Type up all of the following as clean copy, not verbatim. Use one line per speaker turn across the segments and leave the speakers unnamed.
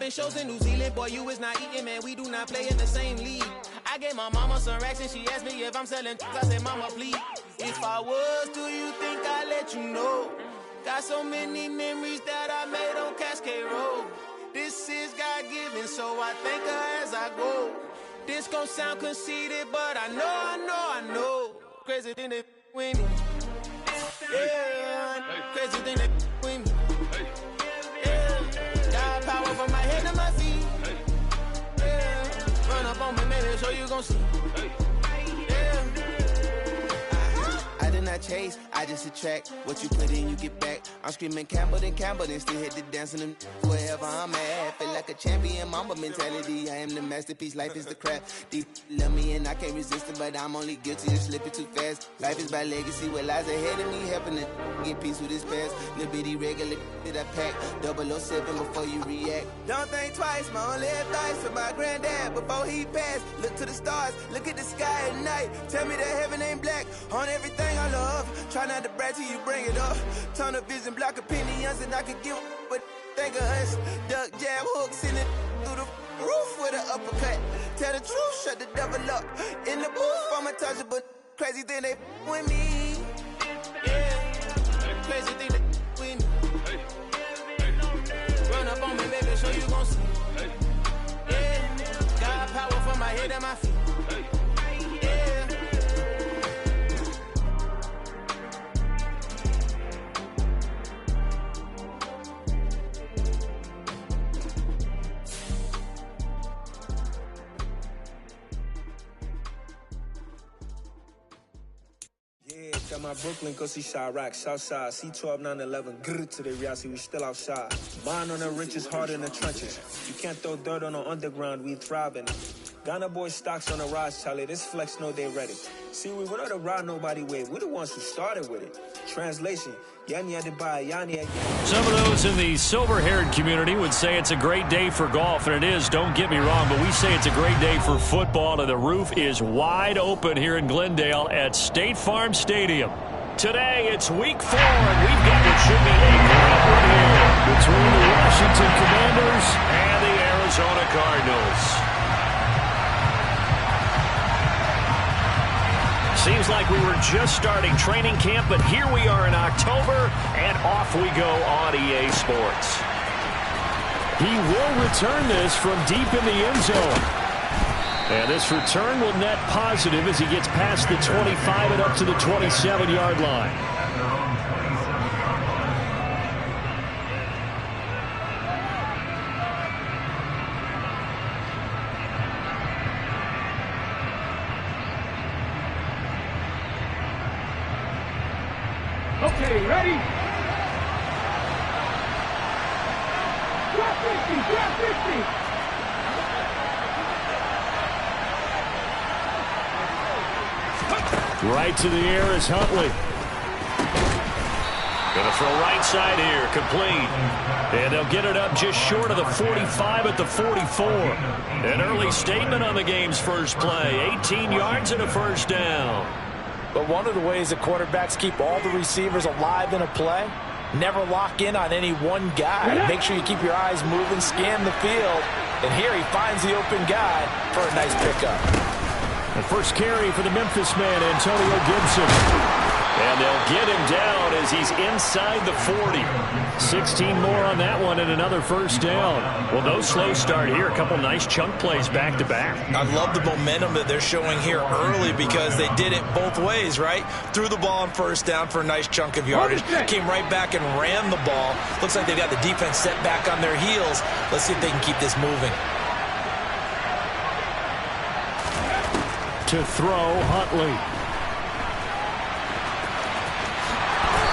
Doing shows in New Zealand, boy, you is not eating, man. We do not play in the same league. I gave my mama some racks and she asked me if I'm selling. I said, mama, please. If I was, do you think I'd let you know? Got so many memories that I made on Cascade Road. This is God-given, so I thank her as I go. This gon' sound conceited, but I know. Crazy thing that with me. Yeah, crazy thing that with me. Yeah, got power from my head to my feet. Yeah, run up on me, maybe so you gon' see. Yeah. I did not chase, I just attract. What you put in, you get back. I'm screaming Campbell, then still hit the dance and them wherever I'm at. Feel like a champion, mamba mentality. I am the masterpiece, life is the crap. Deep love me and I can't resist it, but I'm only guilty of slipping too fast. Life is by legacy, what lies ahead of me, helping to get peace with this past. Little bitty regular that I pack, 007 before you react. Don't think twice, my only advice for my granddad before he passed. Look to the stars, look at the sky at night. Tell me that heaven ain't black on everything I love. Try not to brag till you bring it up. Tunnel vision, block opinions, and I could give but think of us. Duck jab hooks in it through the roof with an uppercut. Tell the truth, shut the devil up. In the booth, I'm untouchable. Crazy thing they with me. Yeah, crazy thing they with me. Run up on me, baby, so you gon' see. Yeah, got power from my head and my feet.
Got my Brooklyn, go see Chirac, Southside, C12, 911, grrr to the reality, we still outside. Mine on the riches, hard in the trenches. You can't throw dirt on the underground, we thriving. Ghana boy stocks on the rise, Charlie, this flex know they ready. See, we without a ride nobody with, we're the ones who started with it. Translation, Yani had to buy, Yani had.
Some of those in the silver-haired community would say it's a great day for golf, and it is, don't get me wrong, but we say it's a great day for football, and the roof is wide open here in Glendale at State Farm Stadium. Today, it's week 4, and we've got what should be a great one here between the Washington Commanders and the Arizona Cardinals. Seems like we were just starting training camp, but here we are in October, and off we go on EA Sports. He will return this from deep in the end zone. And this return will net positive as he gets past the 25 and up to the 27-yard line.
Okay, ready? Drop 50, drop 50.
Right to the air is Huntley. Gonna throw right side here, complete. And they'll get it up just short of the 45 at the 44. An early statement on the game's first play. 18 yards and a first down.
But one of the ways that quarterbacks keep all the receivers alive in a play, never lock in on any one guy. Make sure you keep your eyes moving, scan the field. And here he finds the open guy for a nice pickup.
The first carry for the Memphis man, Antonio Gibson. And they'll get him down as he's inside the 40. 16 more on that one and another first down. Well, no slow start here. A couple nice chunk plays back to back.
I love the momentum that they're showing here early because they did it both ways, right? Threw the ball on first down for a nice chunk of yardage. Came right back and ran the ball. Looks like they've got the defense set back on their heels. Let's see if they can keep this moving.
To throw, Huntley.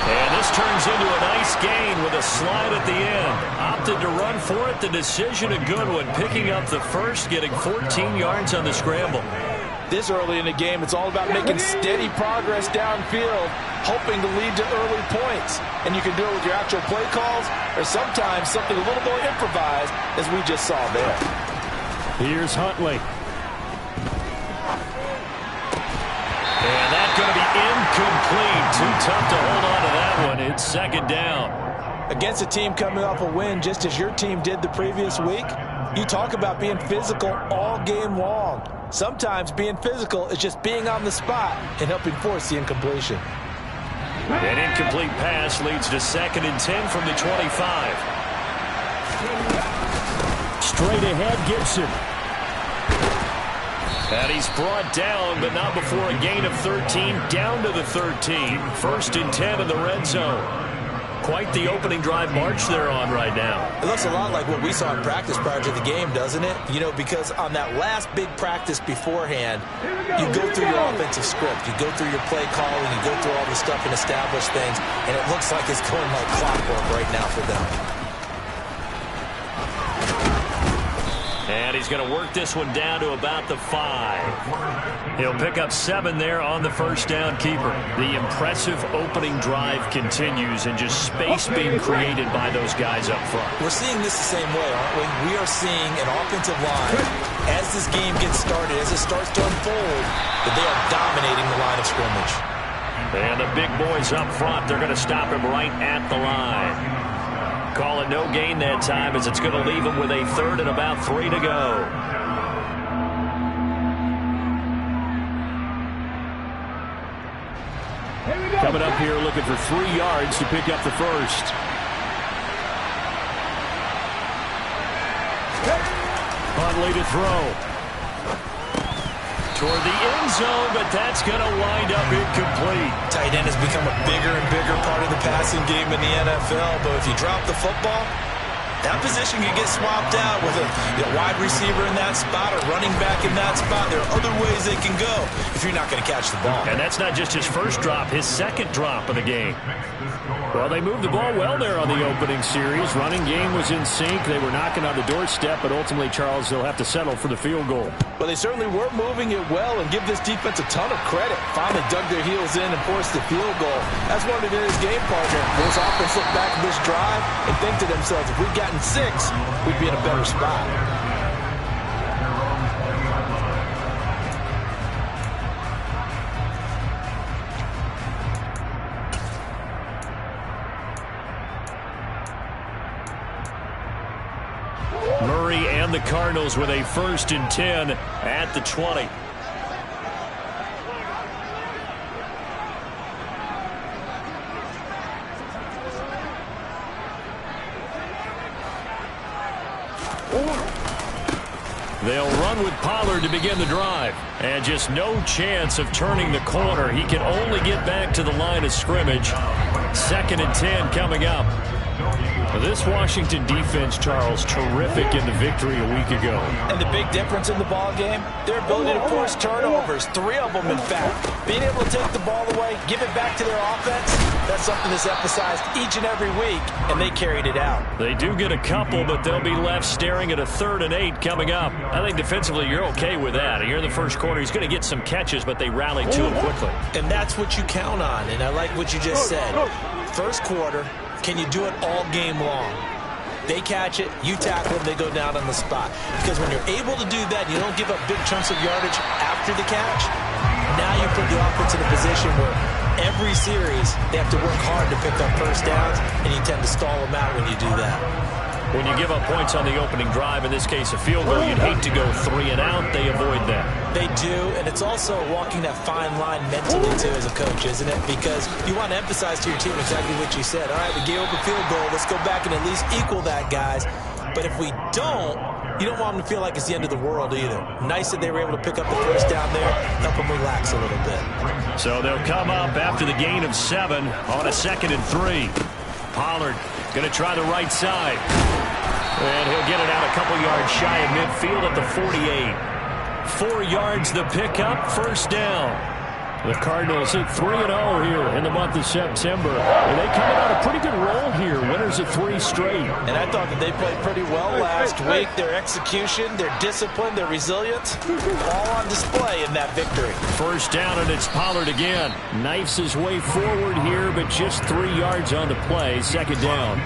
And this turns into a nice gain with a slide at the end. Opted to run for it. The decision a good one. Picking up the first, getting 14 yards on the scramble.
This early in the game, it's all about making steady progress downfield, hoping to lead to early points. And you can do it with your actual play calls or sometimes something a little more improvised, as we just saw there.
Here's Huntley. And that's going to be incomplete. Too tough to hold on to that one. It's second down.
Against a team coming off a win just as your team did the previous week, you talk about being physical all game long. Sometimes being physical is just being on the spot and helping force the incompletion.
An incomplete pass leads to 2nd and 10 from the 25. Straight ahead, Gibson. And he's brought down, but not before a gain of 13, down to the 13. 1st and 10 in the red zone. Quite the opening drive march they're on right now.
It looks a lot like what we saw in practice prior to the game, doesn't it? You know, because on that last big practice beforehand, you go through your offensive script. You go through your play calling. You go through all the stuff and establish things. And it looks like it's going like clockwork right now for them.
And he's going to work this one down to about the 5. He'll pick up 7 there on the first down keeper. The impressive opening drive continues and just space being created by those guys up front.
We're seeing this the same way, aren't we? We are seeing an offensive line, as this game gets started, as it starts to unfold, that they are dominating the line of scrimmage.
And the big boys up front, they're going to stop him right at the line. Call it no gain that time as it's going to leave him with a 3rd and about 3 to go. Coming up here looking for 3 yards to pick up the first. Huntley to throw. Toward the end zone, but that's going to wind up incomplete.
Tight end has become a bigger and bigger part of the passing game in the NFL, but if you drop the football, that position can get swapped out with a wide receiver in that spot or running back in that spot. There are other ways they can go if you're not going to catch the ball.
And that's not just his first drop, his 2nd drop of the game. Well, they moved the ball well there on the opening series. Running game was in sync. They were knocking on the doorstep, but ultimately, Charles, they'll have to settle for the field goal.
Well, they certainly were moving it well, and give this defense a ton of credit. Finally dug their heels in and forced the field goal. That's what it is, game partner. This offense look back at this drive and think to themselves, if we'd gotten 6, we'd be in a better spot.
Murray and the Cardinals with a 1st and 10 at the 20. They'll run with Pollard to begin the drive. And just no chance of turning the corner. He can only get back to the line of scrimmage. 2nd and 10 coming up. This Washington defense, Charles, terrific in the victory a week ago.
And the big difference in the ball game, their ability to force turnovers, 3 of them in fact. Being able to take the ball away, give it back to their offense, that's something that's emphasized each and every week, and they carried it out.
They do get a couple, but they'll be left staring at a 3rd and 8 coming up. I think defensively you're okay with that. Here in the first quarter, he's going to get some catches, but they rally to him quickly.
And that's what you count on, and I like what you just said. First quarter, can you do it all game long? They catch it, you tackle them, they go down on the spot. Because when you're able to do that, you don't give up big chunks of yardage after the catch. Now you put the offense in a position where every series they have to work hard to pick up first downs, and you tend to stall them out when you do that.
When you give up points on the opening drive, in this case a field goal, you'd hate to go 3 and out. They avoid that.
They do, and it's also walking that fine line mentally, too, as a coach, isn't it? Because you want to emphasize to your team exactly what you said. All right, we gave up a field goal. Let's go back and at least equal that, guys. But if we don't, you don't want them to feel like it's the end of the world either. Nice that they were able to pick up the first down there, help them relax a little bit.
So they'll come up after the gain of 7 on a 2nd and 3. Pollard going to try the right side. And he'll get it out a couple yards shy of midfield at the 48. 4 yards the pickup, first down. The Cardinals hit 3-0 here in the month of September. And they coming on a pretty good roll here. Winners of 3 straight.
And I thought that they played pretty well last week. Their execution, their discipline, their resilience, all on display in that victory.
First down, and it's Pollard again. Knifes his way forward here, but just 3 yards on the play. 2nd down.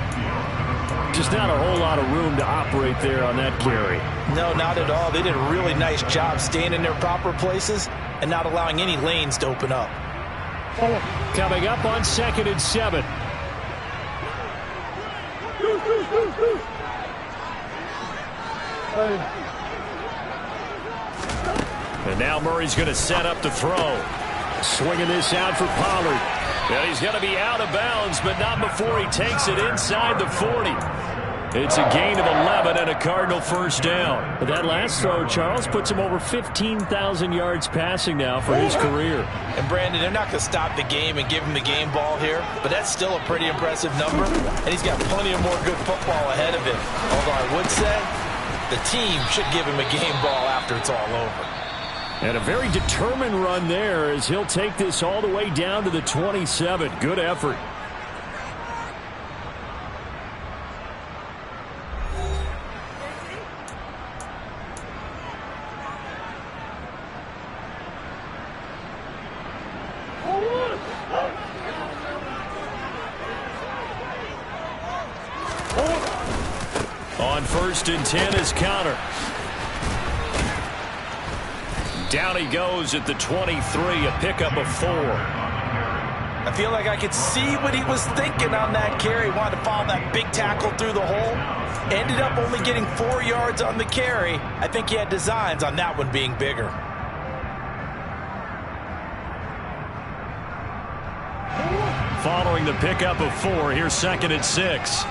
Just not a whole lot of room to operate there on that carry.
No, not at all. They did a really nice job staying in their proper places and not allowing any lanes to open up.
Coming up on 2nd and 7. And now Murray's going to set up the throw. Swinging this out for Pollard. And he's going to be out of bounds, but not before he takes it inside the 40. It's a gain of 11 and a Cardinal first down. But that last throw, Charles, puts him over 15,000 yards passing now for his career.
And, Brandon, they're not going to stop the game and give him the game ball here, but that's still a pretty impressive number, and he's got plenty of more good football ahead of him. Although I would say the team should give him a game ball after it's all over.
And a very determined run there as he'll take this all the way down to the 27. Good effort. On 1st and 10 is counter. Down he goes at the 23, a pickup of 4.
I feel like I could see what he was thinking on that carry. Wanted to follow that big tackle through the hole. Ended up only getting 4 yards on the carry. I think he had designs on that one being bigger.
Following the pickup of 4, here's 2nd and 6.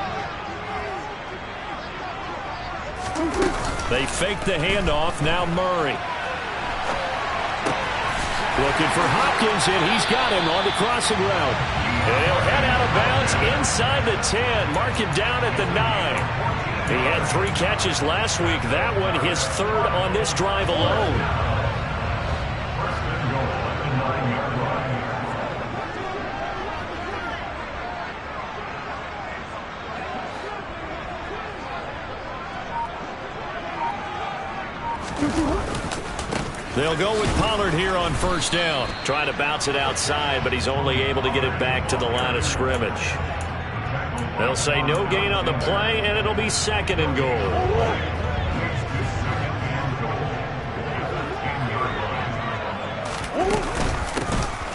They fake the handoff, now Murray. Looking for Hopkins, and he's got him on the crossing route. And he'll head out of bounds inside the 10. Mark him down at the 9. He had 3 catches last week. That one his 3rd on this drive alone. They'll go with Pollard here on 1st down. Trying to bounce it outside, but he's only able to get it back to the line of scrimmage. They'll say no gain on the play, and it'll be 2nd and goal.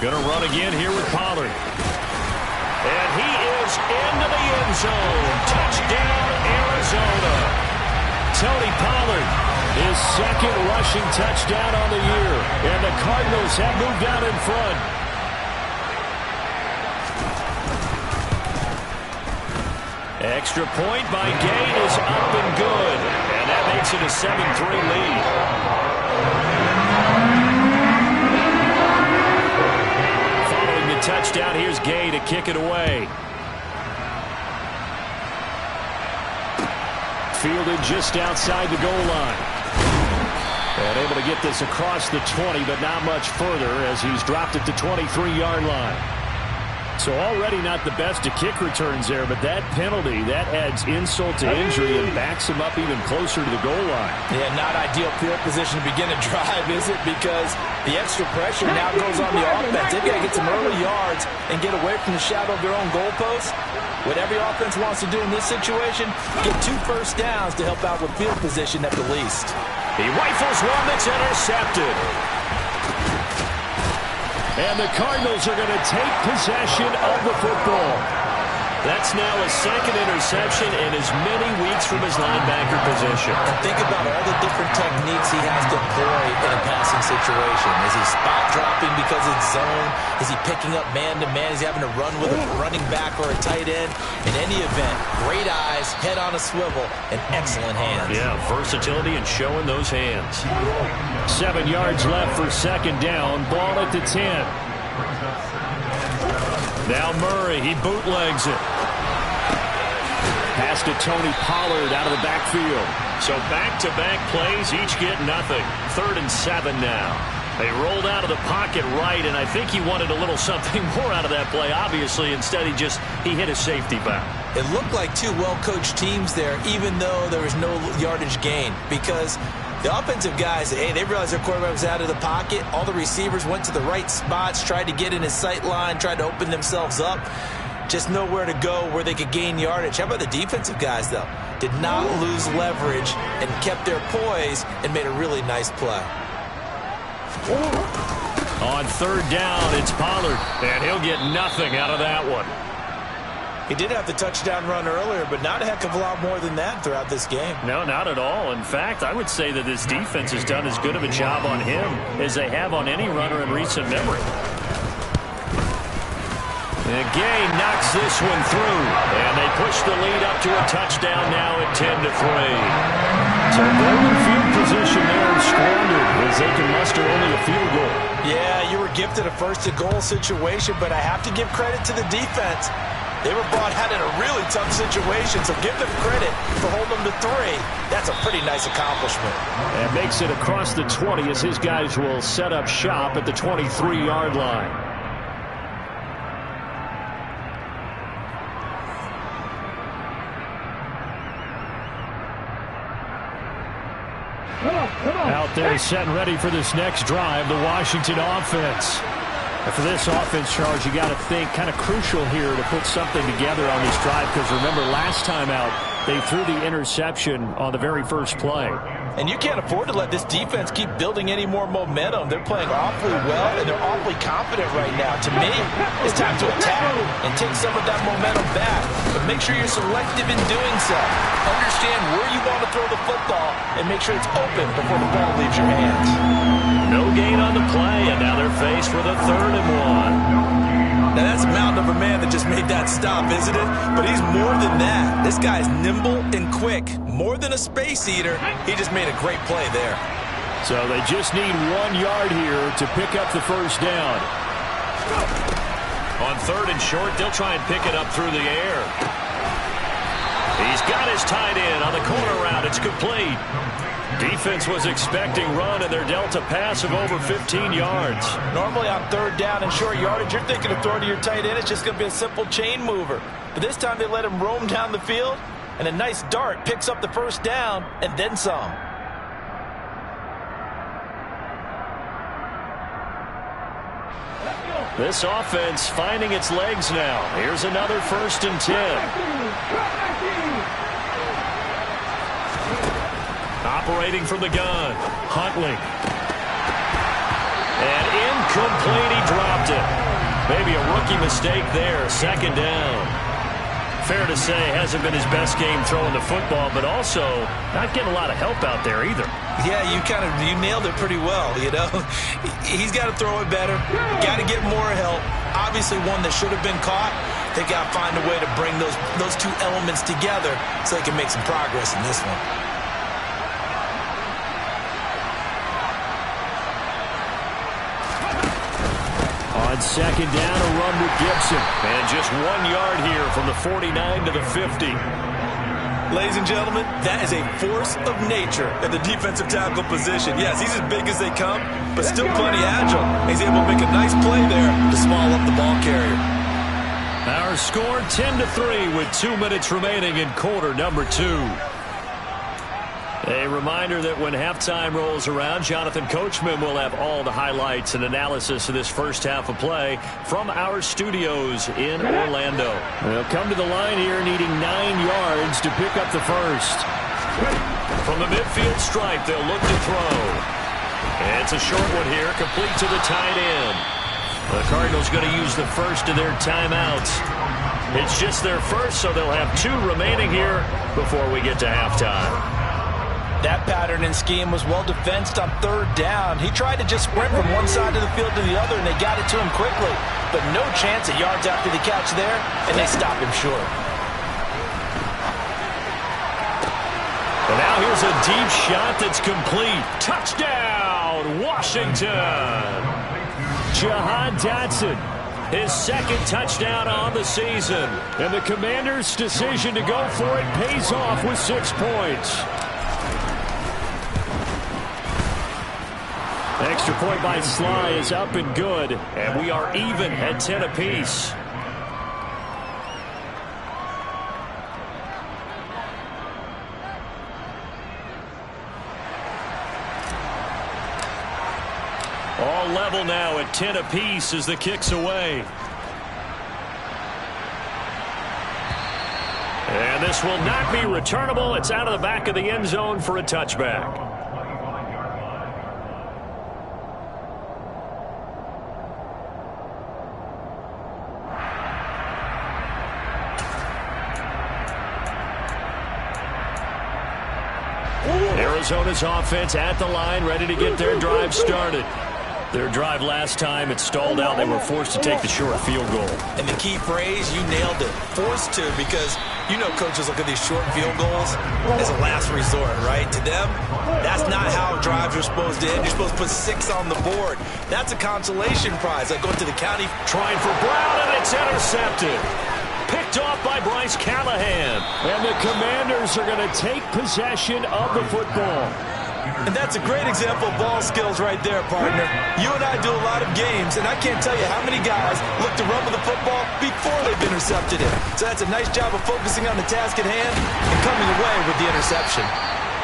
Gonna run again here with Pollard. And he is into the end zone. Touchdown, Arizona. Tony Pollard. His 2nd rushing touchdown on the year. And the Cardinals have moved out in front. Extra point by Gain is up and good. And that makes it a 7-3 lead. Following the touchdown, here's Gay to kick it away. Fielded just outside the goal line. And able to get this across the 20, but not much further as he's dropped it to 23-yard line. So already not the best of kick returns there, but that penalty, that adds insult to injury and backs him up even closer to the goal line.
Yeah, not ideal field position to begin a drive, is it? Because the extra pressure now goes on the offense. They've got to get some early yards and get away from the shadow of their own goalpost. What every offense wants to do in this situation, get 2 first downs to help out with field position at the least.
He rifles one that's intercepted. And the Cardinals are going to take possession of the football. That's now a 2nd interception in as many weeks from his linebacker position.
And think about all the different techniques he has to employ in a passing situation. Is he spot dropping because it's zone? Is he picking up man-to-man? Is he having to run with a running back or a tight end? In any event, great eyes, head on a swivel, and excellent hands.
Yeah, versatility and showing those hands. 7 yards left for 2nd down. Ball at the 10. Now Murray, he bootlegs it. Pass to Tony Pollard out of the backfield. So back-to-back plays, each get nothing. 3rd and 7 now. They rolled out of the pocket right, and I think he wanted a little something more out of that play, obviously. Instead, he hit a safety valve.
It looked like 2 well-coached teams there, even though there was no yardage gain, because the offensive guys, hey, they realized their quarterback was out of the pocket. All the receivers went to the right spots, tried to get in his sight line, tried to open themselves up. Just nowhere to go where they could gain yardage. How about the defensive guys, though? Did not lose leverage and kept their poise and made a really nice play.
On 3rd down, it's Pollard, and he'll get nothing out of that one.
He did have the touchdown run earlier, but not a heck of a lot more than that throughout this game.
No, not at all. In fact, I would say that this defense has done as good of a job on him as they have on any runner in recent memory. And Gay knocks this one through, and they push the lead up to a touchdown now at 10-3. So golden field position there squandered as they can muster only a field goal.
Yeah, you were gifted a first-and-goal situation, but I have to give credit to the defense. They were brought out in a really tough situation, so give them credit for holding them to 3. That's a pretty nice accomplishment.
And makes it across the 20 as his guys will set up shop at the 23-yard line. Out there set and ready for this next drive, the Washington offense. And for this offense, Charles, you got to think kind of crucial here to put something together on this drive because remember last time out, they threw the interception on the very first play.
And you can't afford to let this defense keep building any more momentum. They're playing awfully well, and they're awfully confident right now. To me, it's time to attack and take some of that momentum back. But make sure you're selective in doing so. Understand where you want to throw the football and make sure it's open before the ball leaves your hands.
No gain on the play, and now they're faced with a 3rd and 1.
Now, that's a mountain of a man that just made that stop, isn't it? But he's more than that. This guy's nimble and quick. More than a space eater, he just made a great play there.
So they just need 1 yard here to pick up the first down. On 3rd and short, they'll try and pick it up through the air. He's got his tight end on the corner route. It's complete. Defense was expecting run, and they're dealt a pass of over 15 yards.
Normally on 3rd down and short yardage, you're thinking of throwing to your tight end. It's just going to be a simple chain mover. But this time they let him roam down the field, and a nice dart picks up the first down and then some.
This offense finding its legs now. Here's another 1st and 10. Operating from the gun, Huntley. And incomplete, he dropped it. Maybe a rookie mistake there, 2nd down. Fair to say, hasn't been his best game throwing the football, but also not getting a lot of help out there either.
Yeah, you nailed it pretty well, you know. He's got to throw it better, got to get more help. Obviously one that should have been caught. They got to find a way to bring those 2 elements together so they can make some progress in this one.
On 2nd down, a run with Gibson. And just 1 yard here from the 49 to the 50.
Ladies and gentlemen, that is a force of nature at the defensive tackle position. Yes, he's as big as they come, but still plenty agile. He's able to make a nice play there to small up the ball carrier.
Our score 10-3 with 2 minutes remaining in quarter number 2. A reminder that when halftime rolls around, Jonathan Coachman will have all the highlights and analysis of this first half of play from our studios in Orlando. They'll come to the line here needing 9 yards to pick up the first. From the midfield stripe, they'll look to throw. And it's a short one here, complete to the tight end. The Cardinals going to use the first of their timeouts. It's just their first, so they'll have 2 remaining here before we get to halftime.
That pattern and scheme was well defensed on 3rd down. He tried to just sprint from one side of the field to the other, and they got it to him quickly. But no chance of yards after the catch there, and they stopped him short.
And now here's a deep shot that's complete. Touchdown, Washington! Jahan Dotson, his 2nd touchdown on the season. And the Commanders' decision to go for it pays off with 6 points. Extra point by Sly is up and good, and we are even at 10 apiece. All level now at 10 apiece as the kick's away. And this will not be returnable. It's out of the back of the end zone for a touchback. Arizona's offense at the line, ready to get their drive started. Their drive last time, it stalled out. They were forced to take the short field goal.
And the key phrase, you nailed it. Forced to, because you know coaches look at these short field goals as a last resort, right? To them, that's not how drives are supposed to end. You're supposed to put 6 on the board. That's a consolation prize, like going to the county.
Trying for Brown, and it's intercepted. Picked off by Bryce Callahan. And the Commanders are going to take possession of the football.
And that's a great example of ball skills right there, partner. You and I do a lot of games, and I can't tell you how many guys look to run with the football before they've intercepted it. So that's a nice job of focusing on the task at hand and coming away with the interception.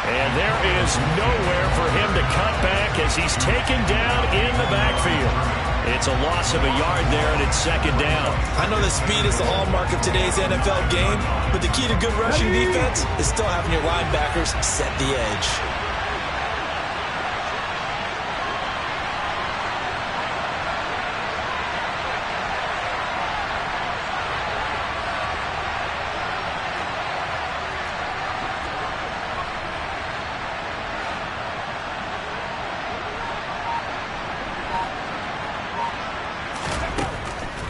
And there is nowhere for him to cut back as he's taken down in the backfield. It's a loss of a yard there, and it's second down.
I know that speed is the hallmark of today's NFL game, but the key to good rushing defense is still having your linebackers set the edge.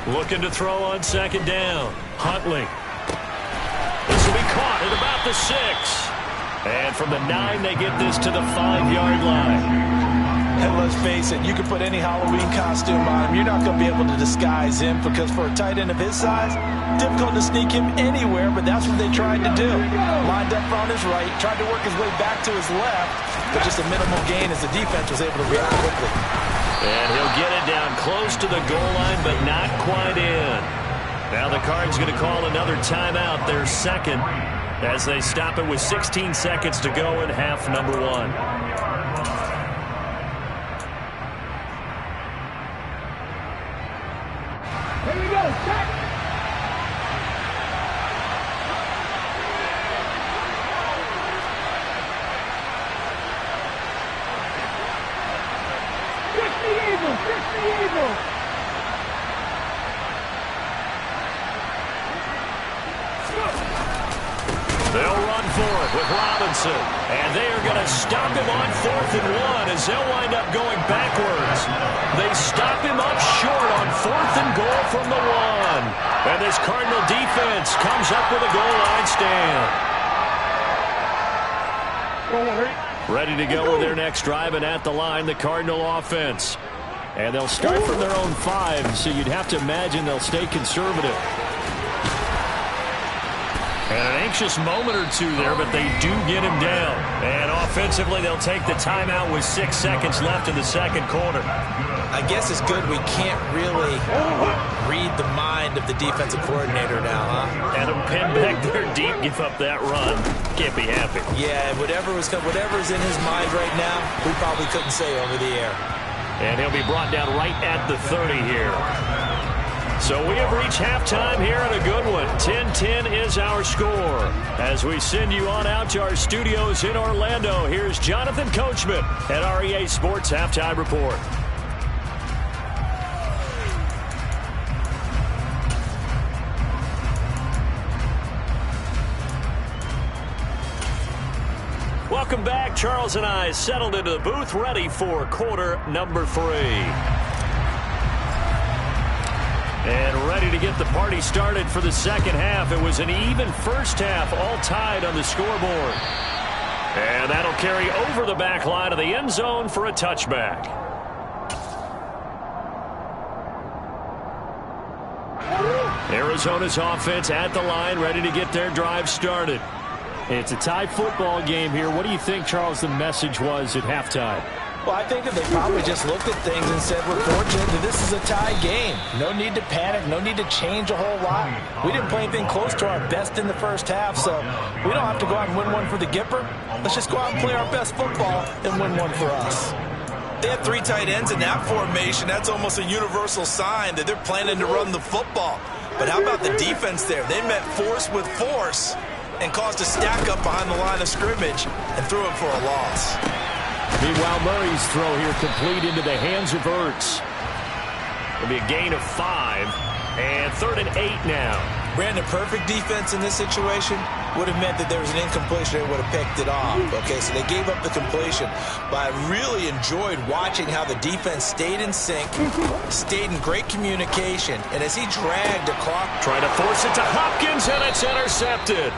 Looking to throw on second down. Huntley. This will be caught at about the 6. And from the 9, they get this to the 5-yard line.
And let's face it, you can put any Halloween costume on him. You're not going to be able to disguise him, because for a tight end of his size, difficult to sneak him anywhere, but that's what they tried to do. Lined up on his right, tried to work his way back to his left, but just a minimal gain as the defense was able to react quickly.
And he'll get it down close to the goal line, but not quite in. Now the Cards going to call another timeout, their second, as they stop it with 16 seconds to go in half number 1.
Here we go, set!
They'll run for it with Robinson. And they are going to stop him on 4th and 1 as they'll wind up going backwards. They stop him up short on 4th and goal from the 1. And this Cardinal defense comes up with a goal line stand. Ready to go with their next drive, and at the line, the Cardinal offense. And they'll start from their own 5, so you'd have to imagine they'll stay conservative. And an anxious moment or two there, but they do get him down. And offensively, they'll take the timeout with 6 seconds left in the second quarter.
I guess it's good we can't really read the mind of the defensive coordinator now, huh?
And a pin back there deep, give up that run. Can't be happy.
Yeah, whatever's in his mind right now, we probably couldn't say over the air.
And he'll be brought down right at the 30 here. So we have reached halftime here, and a good one. 10-10 is our score. As we send you on out to our studios in Orlando, here's Jonathan Coachman at REA Sports Halftime Report. Welcome back. Charles and I settled into the booth, ready for quarter number 3. And ready to get the party started for the second half. It was an even first half, all tied on the scoreboard. And that'll carry over the back line of the end zone for a touchback. Arizona's offense at the line, ready to get their drive started. It's a tie football game here. What do you think, Charles, the message was at halftime?
Well, I think that they probably just looked at things and said, we're fortunate that this is a tie game. No need to panic, no need to change a whole lot. We didn't play anything close to our best in the first half, so we don't have to go out and win one for the Gipper. Let's just go out and play our best football and win one for us.
They have 3 tight ends in that formation. That's almost a universal sign that they're planning to run the football. But how about the defense there? They met force with force and caused a stack up behind the line of scrimmage and threw it for a loss.
Meanwhile, Murray's throw here complete into the hands of Ertz. It'll be a gain of 5, and 3rd and 8 now.
Brandon, perfect defense in this situation would have meant that there was an incompletion. They would have picked it off. Okay, so they gave up the completion. But I really enjoyed watching how the defense stayed in sync, stayed in great communication, and as he dragged across.
Trying to force it to Hopkins, and it's intercepted.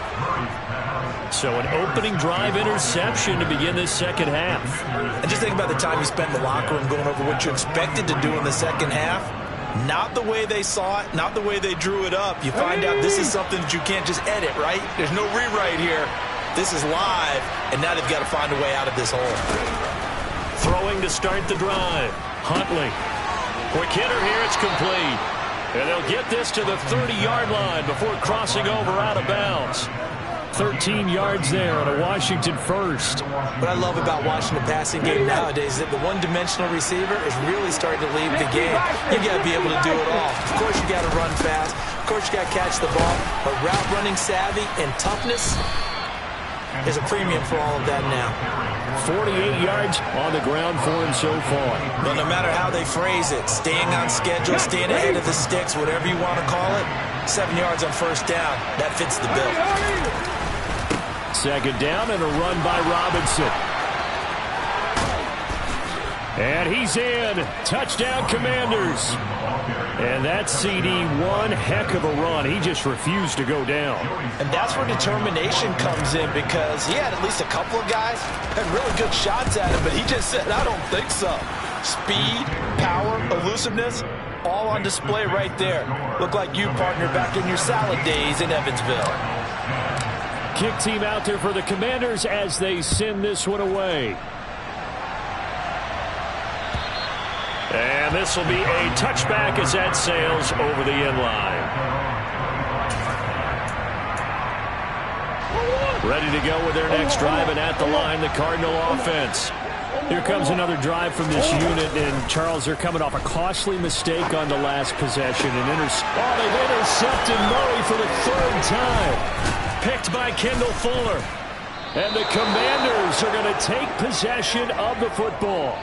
So an opening drive interception to begin this second half.
And just think about the time you spent in the locker room going over what you expected to do in the second half. Not the way they saw it, not the way they drew it up. You find out this is something that you can't just edit, right? There's no rewrite here. This is live, and now they've got to find a way out of this hole.
Throwing to start the drive. Huntley. Quick hitter here, it's complete. And they'll get this to the 30-yard line before crossing over out of bounds. 13 yards there on a Washington first.
What I love about watching the passing game nowadays is that the one-dimensional receiver is really starting to leave the game. You got to be able to do it all. Of course, you got to run fast. Of course, you got to catch the ball. But route running savvy and toughness is a premium for all of that now.
48 yards on the ground for him so far.
Well, no matter how they phrase it, staying on schedule, staying ahead of the sticks, whatever you want to call it, 7 yards on first down, that fits the bill.
Second down and a run by Robinson. And he's in. Touchdown, Commanders. And that CD, one heck of a run. He just refused to go down.
And that's where determination comes in, because he had at least a couple of guys had really good shots at him, but he just said, I don't think so. Speed, power, elusiveness, all on display right there. Look like you, partner, back in your salad days in Evansville.
Kick team out there for the Commanders as they send this one away. And this will be a touchback as that sails over the end line. Ready to go with their next drive, and at the line, the Cardinal offense. Here comes another drive from this unit, and Charles, they're coming off a costly mistake on the last possession. They've intercepted Murray for the third time. Picked by Kendall Fuller. And the Commanders are going to take possession of the football.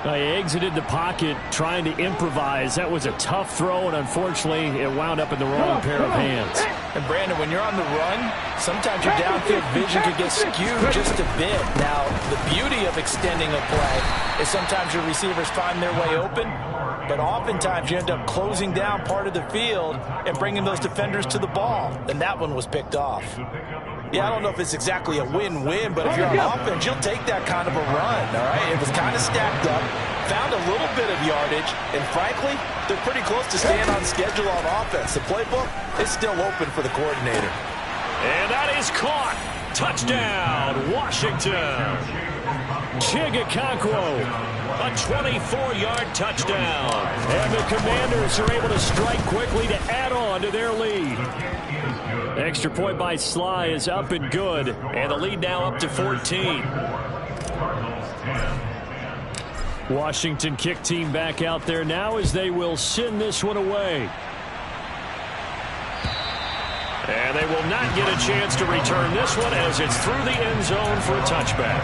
He exited the pocket trying to improvise. That was a tough throw, and unfortunately, it wound up in the wrong pair of hands.
And Brandon, when you're on the run, sometimes your downfield vision could get skewed just a bit. Now, the beauty of extending a play is sometimes your receivers find their way open, but oftentimes you end up closing down part of the field and bringing those defenders to the ball. And that one was picked off. Yeah, I don't know if it's exactly a win-win, but if you're on offense, you'll take that kind of a run, all right? It was kind of stacked up, found a little bit of yardage, and frankly, they're pretty close to staying on schedule on offense. The playbook is still open for the coordinator.
And that is caught. Touchdown, Washington. Chigakonkwo, a 24-yard touchdown. And the Commanders are able to strike quickly to add on to their lead. Extra point by Sly is up and good, and the lead now up to 14. Washington kick team back out there now as they will send this one away. And they will not get a chance to return this one as it's through the end zone for a touchback.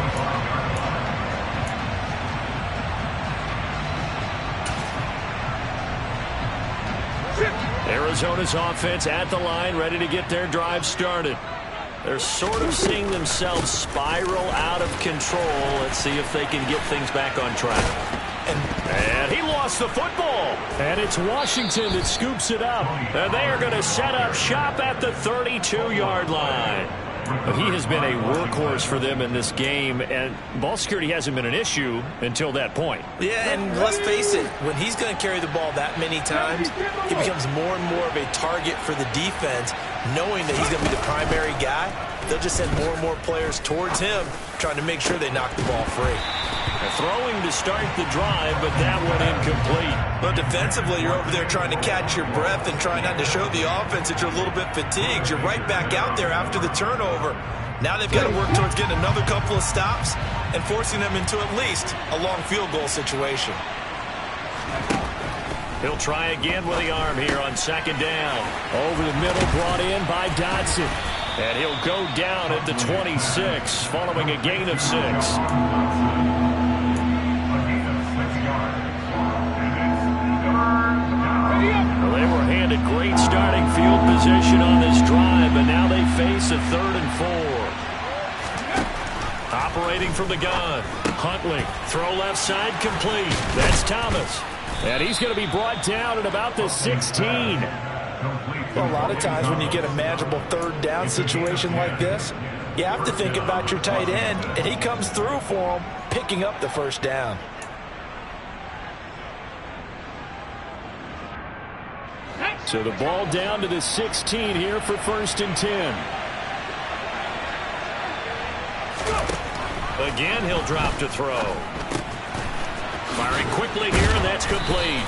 Arizona's offense at the line, ready to get their drive started. They're sort of seeing themselves spiral out of control. Let's see if they can get things back on track. And he lost the football. And it's Washington that scoops it up. And they are going to set up shop at the 32-yard line. But he has been a workhorse for them in this game, and ball security hasn't been an issue until that point.
Yeah, and let's face it, when he's going to carry the ball that many times, he becomes more and more of a target for the defense, knowing that he's going to be the primary guy. They'll just send more and more players towards him, trying to make sure they knock the ball free.
Throwing to start the drive, but that one incomplete.
But defensively, you're over there trying to catch your breath and trying not to show the offense that you're a little bit fatigued. You're right back out there after the turnover. Now they've got to work towards getting another couple of stops and forcing them into at least a long field goal situation.
He'll try again with the arm here on second down. Over the middle, brought in by Dotson. And he'll go down at the 26, following a gain of 6. Well, they were handed great starting field position on this drive, but now they face a 3rd and 4. Operating from the gun, Huntley, throw left side complete. That's Thomas. And he's going to be brought down at about the 16.
Well, a lot of times when you get a manageable 3rd down situation like this, you have to think about your tight end, and he comes through for him, picking up the 1st down.
So the ball down to the 16 here for 1st and 10. Again, he'll drop to throw. Firing quickly here, and that's complete.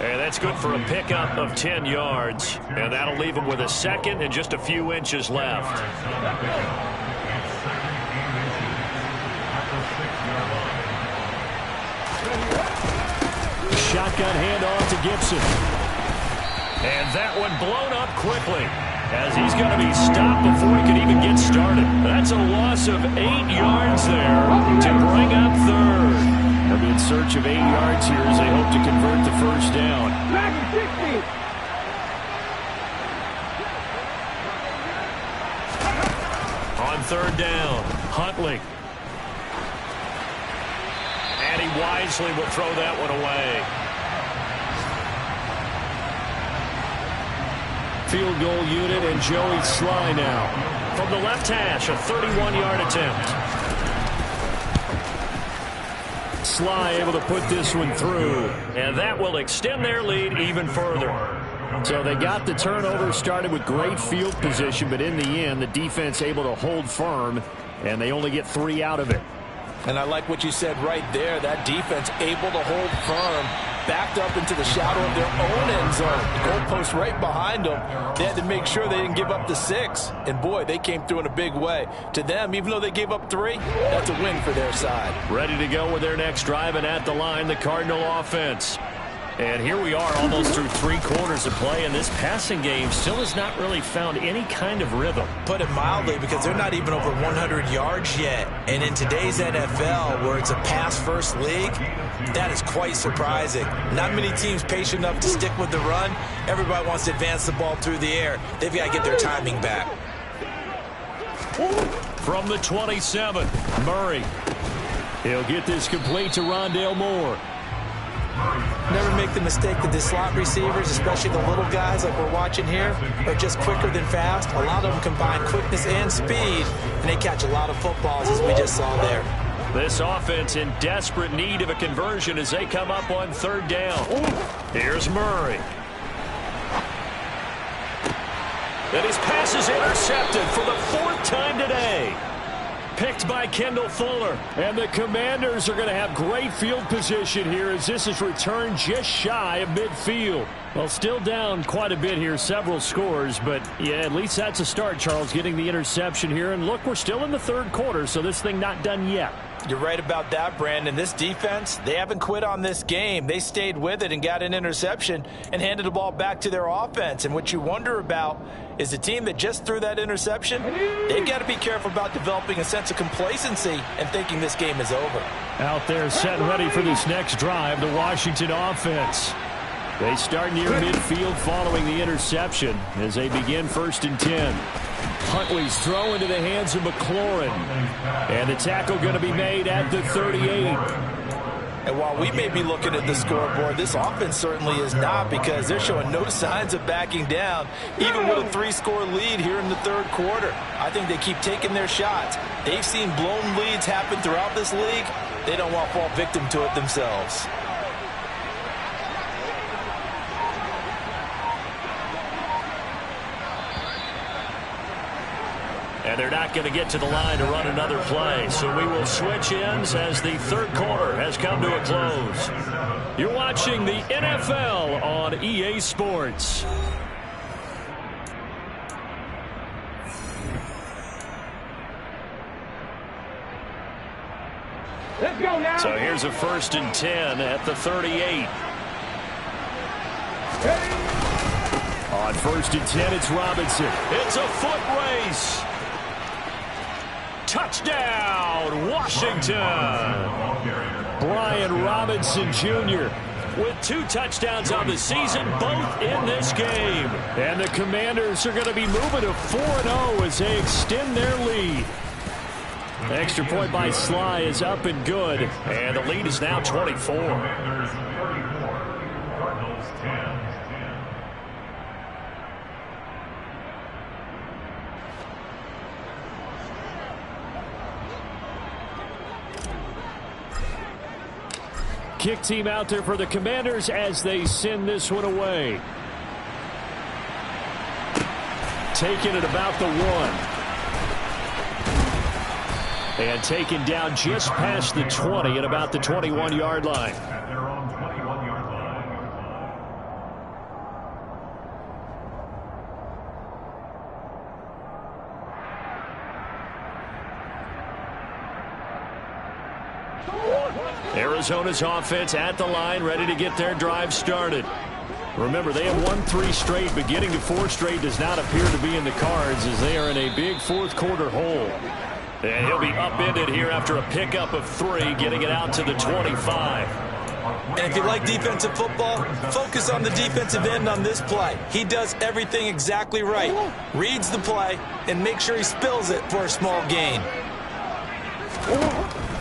And that's good for a pickup of 10 yards. And that'll leave him with a 2nd and just a few inches left. Shotgun handoff to Gibson. And that one blown up quickly, as he's going to be stopped before he can even get started. That's a loss of 8 yards there to bring up 3rd. They'll be in search of 8 yards here as they hope to convert the 1st down. On 3rd down, Huntley. And he wisely will throw that one away. Field goal unit and Joey Sly now. From the left hash, a 31-yard attempt. Sly able to put this one through, and that will extend their lead even further. So they got the turnover, started with great field position, but in the end, the defense able to hold firm, and they only get 3 out of it.
And I like what you said right there. That defense able to hold firm, backed up into the shadow of their own end zone. The goalpost right behind them. They had to make sure they didn't give up the 6. And, boy, they came through in a big way. To them, even though they gave up 3, that's a win for their side.
Ready to go with their next drive, and at the line, the Cardinal offense. And here we are almost through 3 quarters of play, and this passing game still has not really found any kind of rhythm.
Put it mildly, because they're not even over 100 yards yet. And in today's NFL, where it's a pass-first league, that is quite surprising. Not many teams patient enough to stick with the run. Everybody wants to advance the ball through the air. They've got to get their timing back.
From the 27, Murray. He'll get this complete to Rondale Moore.
Never make the mistake that the slot receivers, especially the little guys like we're watching here, are just quicker than fast. A lot of them combine quickness and speed, and they catch a lot of footballs, as we just saw there.
This offense in desperate need of a conversion as they come up on 3rd down. Here's Murray. And his pass is intercepted for the 4th time today. Picked by Kendall Fuller. And the Commanders are going to have great field position here as this is returned just shy of midfield. Well, still down quite a bit here, several scores, but yeah, at least that's a start, Charles, getting the interception here. And look, we're still in the 3rd quarter, so this thing not done yet.
You're right about that, Brandon. This defense, they haven't quit on this game. They stayed with it and got an interception and handed the ball back to their offense. And what you wonder about is the team that just threw that interception, they've got to be careful about developing a sense of complacency and thinking this game is over.
Out there set and ready for this next drive, the Washington offense. They start near midfield following the interception as they begin 1st and 10. Huntley's throw into the hands of McLaurin. And the tackle going to be made at the 38.
And while we may be looking at the scoreboard, this offense certainly is not, because they're showing no signs of backing down, even with a 3-score lead here in the 3rd quarter. I think they keep taking their shots. They've seen blown leads happen throughout this league. They don't want to fall victim to it themselves.
And they're not going to get to the line to run another play. So we will switch ends as the 3rd quarter has come to a close. You're watching the NFL on EA Sports.
Let's go now.
So here's a 1st and 10 at the 38. On 1st and 10, it's Robinson. It's a foot race. Touchdown, Washington. Brian Robinson Jr. with 2 touchdowns on the season, both in this game. And the Commanders are going to be moving to 4-0 as they extend their lead. Extra point by Sly is up and good, and the lead is now 24. Kick team out there for the Commanders as they send this one away. Taken at about the 1. And taken down just past the 20 at about the 21-yard line. Arizona's offense at the line, ready to get their drive started. Remember, they have won 3 straight, but getting to 4 straight does not appear to be in the cards as they are in a big fourth-quarter hole. And he'll be upended here after a pickup of 3, getting it out to the 25.
And if you like defensive football, focus on the defensive end on this play. He does everything exactly right. Reads the play and makes sure he spills it for a small gain.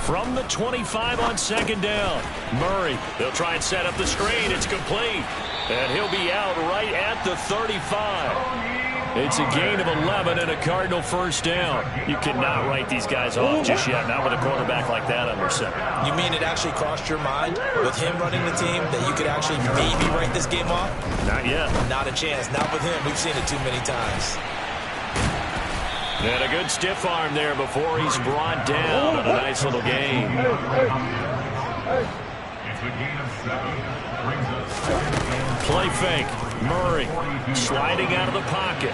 From the 25 on second down, Murray. They'll try and set up the screen. It's complete. And he'll be out right at the 35. It's a gain of 11 and a Cardinal first down. You cannot write these guys off just yet, not with a quarterback like that under center.
You mean it actually crossed your mind with him running the team that you could actually maybe write this game off?
Not yet.
Not a chance. Not with him. We've seen it too many times.
And a good stiff arm there before he's brought down on a nice little gain. Play fake. Murray sliding out of the pocket.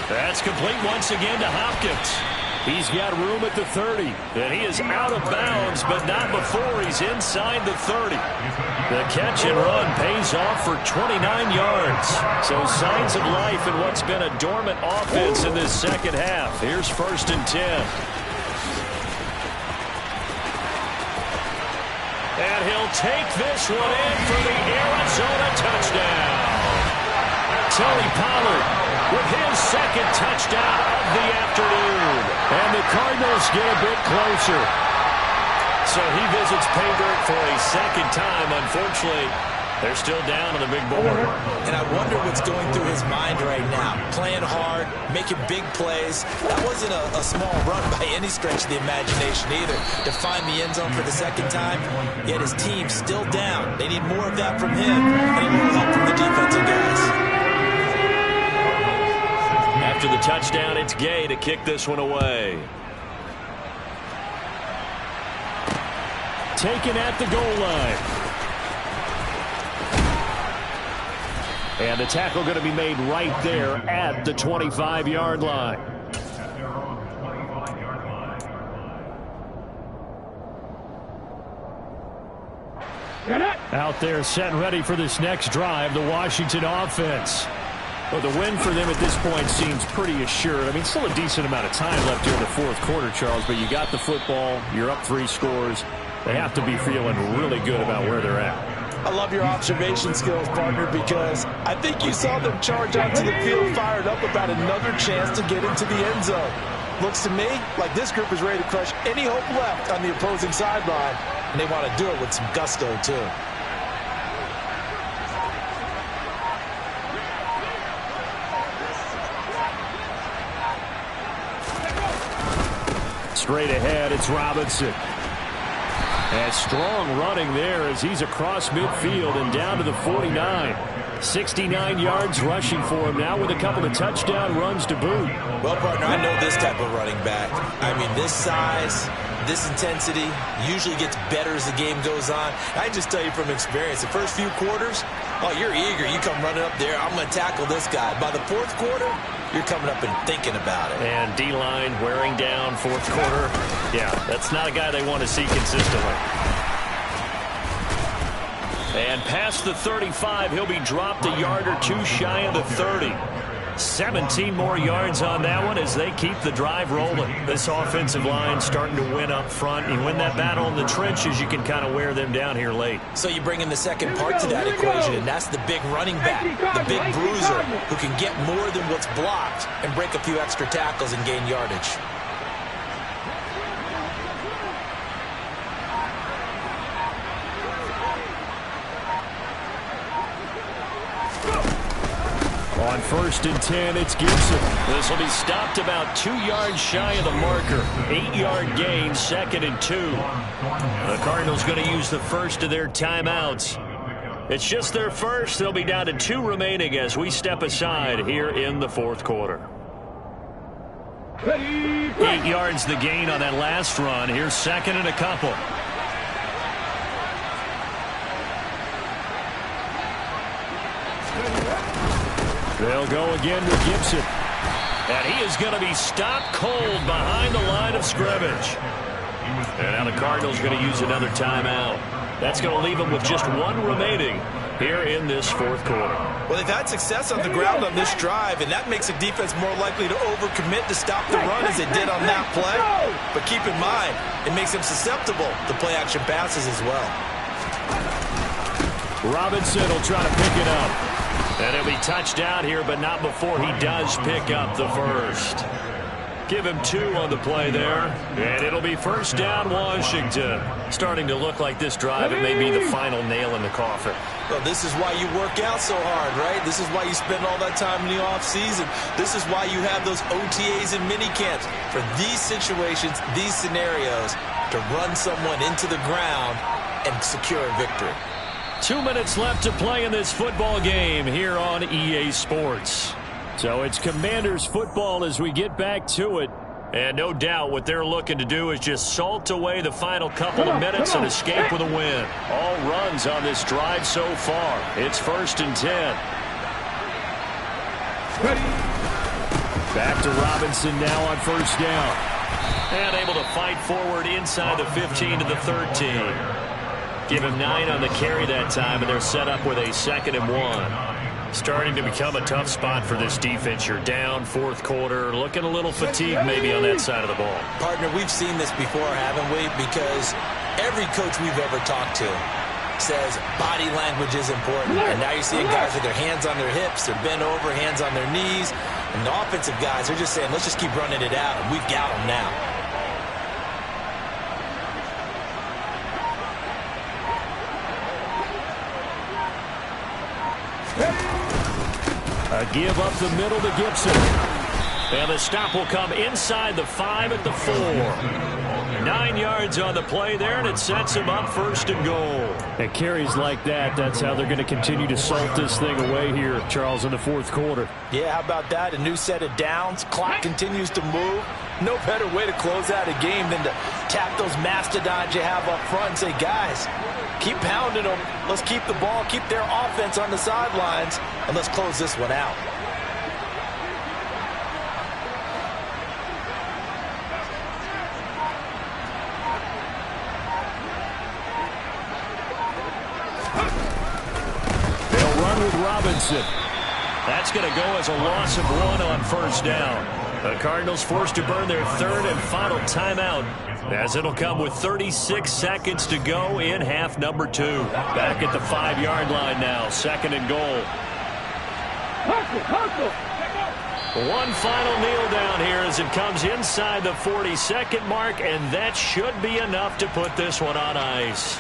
That's complete once again to Hopkins. He's got room at the 30. And he is out of bounds, but not before he's inside the 30. The catch and run pays off for 29 yards. So signs of life in what's been a dormant offense in this second half. Here's 1st and 10. And he'll take this one in for the Arizona touchdown. Tony Pollard with his 2nd touchdown of the afternoon. And the Cardinals get a bit closer. So he visits pay dirt for a 2nd time. Unfortunately, they're still down on the big board.
And I wonder what's going through his mind right now. Playing hard, making big plays. That wasn't a small run by any stretch of the imagination either. To find the end zone for the 2nd time, yet his team's still down. They need more of that from him and a little help from the defensive guys.
After the touchdown, it's Gay to kick this one away. Taken at the goal line. And the tackle going to be made right there at the 25-yard line. Out there set and ready for this next drive, the Washington offense. Well, the win for them at this point seems pretty assured. I mean, still a decent amount of time left here in the 4th quarter, Charles, but you got the football, you're up 3 scores. They have to be feeling really good about where they're at.
I love your observation skills, partner, because I think you saw them charge onto the field fired up about another chance to get into the end zone. Looks to me like this group is ready to crush any hope left on the opposing sideline, and they want to do it with some gusto, too.
Straight ahead, it's Robinson. And strong running there as he's across midfield and down to the 49. 69 yards rushing for him now with a couple of touchdown runs to boot.
Well, partner, I know this type of running back. I mean, this size, this intensity usually gets better as the game goes on. I just tell you from experience, the first few quarters, oh, you're eager. You come running up there, I'm going to tackle this guy. By the 4th quarter, you're coming up and thinking about it.
And D-line wearing down 4th quarter. Yeah, that's not a guy they want to see consistently. And past the 35, he'll be dropped a yard or 2 shy of the 30. 17 more yards on that one as they keep the drive rolling. This offensive line starting to win up front. You win that battle in the trenches, you can kind of wear them down here late.
So you bring in the second part to that equation, and that's the big running back, the big bruiser, who can get more than what's blocked and break a few extra tackles and gain yardage.
On 1st and 10, it's Gibson. This will be stopped about 2 yards shy of the marker. 8-yard gain, 2nd and 2. The Cardinals going to use the first of their timeouts. It's just their first. They'll be down to 2 remaining as we step aside here in the 4th quarter. 8 yards the gain on that last run. Here's 2nd and a couple. They'll go again with Gibson. And he is going to be stopped cold behind the line of scrimmage. And now the Cardinals going to use another timeout. That's going to leave them with just 1 remaining here in this 4th quarter.
Well, they've had success on the ground on this drive, and that makes a defense more likely to overcommit to stop the run as they did on that play. But keep in mind, it makes them susceptible to play-action passes as well.
Robinson will try to pick it up. And he'll be touched out here, but not before he does pick up the first. Give him 2 on the play there. And it'll be 1st down, Washington. Starting to look like this drive, it may be the final nail in the coffin.
Well, this is why you work out so hard, right? This is why you spend all that time in the offseason. This is why you have those OTAs and minicamps. For these situations, these scenarios, to run someone into the ground and secure a victory.
2 minutes left to play in this football game here on EA Sports. So it's Commanders football as we get back to it. And no doubt what they're looking to do is just salt away the final couple of minutes and escape with a win. All runs on this drive so far. It's 1st and 10. Back to Robinson now on 1st down. And able to fight forward inside the 15 to the 13. Give him 9 on the carry that time, and they're set up with a 2nd and 1. Starting to become a tough spot for this defense. You're down 4th quarter, looking a little fatigued maybe on that side of the ball.
Partner, we've seen this before, haven't we? Because every coach we've ever talked to says body language is important. And now you're seeing guys with their hands on their hips, they're bent over, hands on their knees. And the offensive guys are just saying, let's just keep running it out, and we've got them now.
A give up the middle to Gibson. And the stop will come inside the 5 at the 4. 9 yards on the play there, and it sets him up 1st and goal. And carries like that, that's how they're going to continue to salt this thing away here, Charles, in the 4th quarter.
Yeah, how about that? A new set of downs. Clock continues to move. No better way to close out a game than to tap those mastodons you have up front and say, guys, keep pounding them. Let's keep the ball, keep their offense on the sidelines, and let's close this one out.
They'll run with Robinson. That's going to go as a loss of 1 on 1st down. The Cardinals forced to burn their 3rd and final timeout, as it'll come with 36 seconds to go in half number 2. Back at the 5-yard line now, 2nd and goal. One final kneel down here as it comes inside the 40-second mark, and that should be enough to put this one on ice.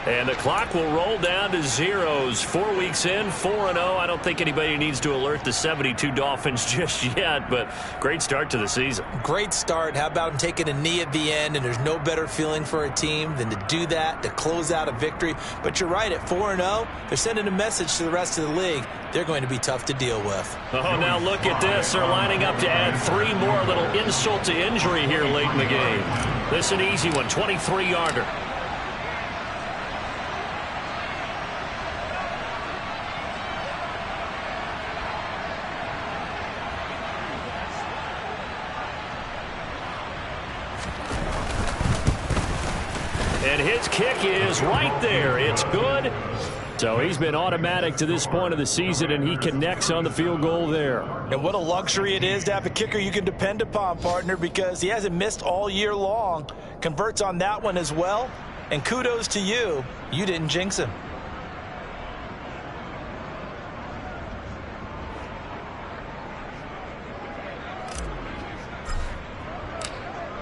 And the clock will roll down to zeros. 4 weeks in, 4-0. I don't think anybody needs to alert the 72 Dolphins just yet, but great start to the season.
Great start. How about him taking a knee at the end? And there's no better feeling for a team than to do that, to close out a victory. But you're right, at 4-0, they're sending a message to the rest of the league. They're going to be tough to deal with.
Oh, now look at this. They're lining up to add 3 more, little insult to injury here late in the game. This is an easy one, 23-yarder. And his kick is right there. It's good. So he's been automatic to this point of the season, and he connects on the field goal there.
And what a luxury it is to have a kicker you can depend upon, partner, because he hasn't missed all year long. Converts on that one as well. And kudos to you. You didn't jinx him.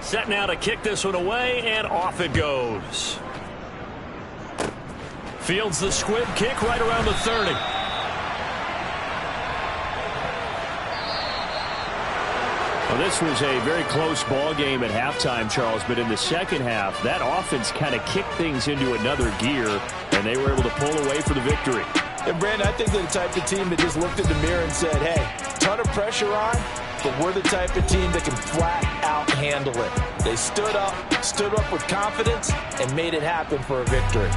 Set now to kick this one away, and off it goes. Fields the squib kick right around the 30. Well, this was a very close ball game at halftime, Charles, but in the second half, that offense kind of kicked things into another gear, and they were able to pull away for the victory.
And, Brandon, I think they're the type of team that just looked in the mirror and said, hey, ton of pressure on, but we're the type of team that can flat out handle it. They stood up with confidence, and made it happen for a victory.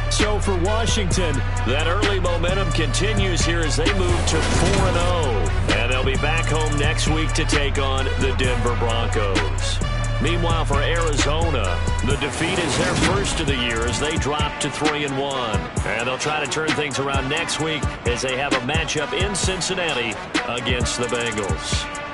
So for Washington, that early momentum continues here as they move to 4-0. And they'll be back home next week to take on the Denver Broncos. Meanwhile, for Arizona, the defeat is their first of the year as they drop to 3-1. And they'll try to turn things around next week as they have a matchup in Cincinnati against the Bengals.